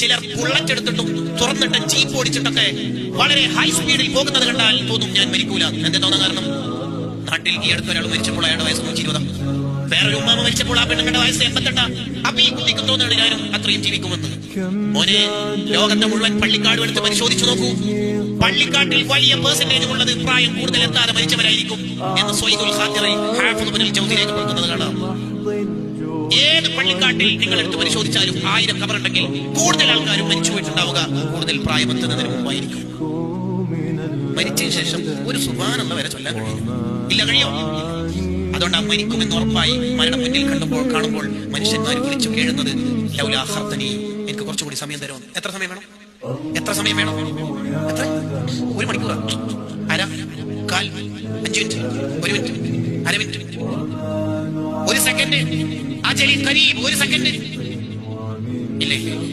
ചിലർ ബുള്ളറ്റ് എടുത്തിട്ടും തുറന്നിട്ട് ജീപ്പ് ഓടിച്ചിട്ടൊക്കെ വളരെ ഹൈ സ്പീഡിൽ പോകുന്നത് കണ്ടാൽ തോന്നും ഞാൻ മരിക്കൂല. എന്താ തോന്നാൻ കാരണം? നാട്ടിൽ ഈ അടുത്ത ഒരാൾ മരിച്ചപ്പോൾ അയാളുടെ വയസ്സ് 120. വേറൊരു ഉമ്മാമ മരിച്ചപ്പോൾ ആ പെണ്ണുങ്ങളുടെ വയസ്സ് 88. അപ്പൊ ഈ കുട്ടിക്ക് തോന്നുകയാണ് ഞാനും അത്രയും ജീവിക്കുമെന്ന്. മോനെ, ലോകത്തെ മുഴുവൻ പള്ളിക്കാടും എടുത്ത് പരിശോധിച്ചു നോക്കൂ. പള്ളിക്കാട്ടിൽ വലിയ പെർസെന്റേജ് ഉള്ളത് പ്രായം കൂടുതൽ എത്താതെ മരിച്ചവരായിരിക്കും എന്ന് സ്വൈദുൽ ഖാത്തിറിൽ ഹാഫിദ് ഇബ്നുൽ ജൗസി രേഖപ്പെടുത്തുന്നത് കാണാം. ഏത് പള്ളിക്കാട്ടിൽ നിങ്ങൾ എടുത്ത് പരിശോധിച്ചാലും 1000 ഖബറുണ്ടെങ്കിൽ കൂടുതൽ ആൾക്കാരും മരിച്ചു പോയിട്ടുണ്ടാവുക കൂടുതൽ പ്രായമെത്തുന്നതിന് മുമ്പായിരിക്കും. മരിച്ചതിന് ശേഷം ഒരു സുബ്ഹാനല്ലാഹ് വരെ ചൊല്ലാൻ കഴിയും. ഇല്ല, കഴിയോ? അതുകൊണ്ട് ആ മരിക്കുമെന്ന് ഉറപ്പായി മരണം മുന്നിൽ കാണുമ്പോൾ മനുഷ്യന്മാർ വിളിച്ചു കേഴുന്നത് ലൗലാ അഖർതനി, എനിക്ക് കുറച്ചുകൂടി സമയം തരുമോ? എത്ര സമയം വേണം? എത്ര? 1 മണിക്കൂർ, അര, കാൽ, 5 മിനിറ്റ്, 1 മിനിറ്റ്, അര മിനിറ്റ്, 1 സെക്കൻഡ്, അജലി ഖരീബ്, 1 സെക്കൻഡ്. ഇല്ലേ?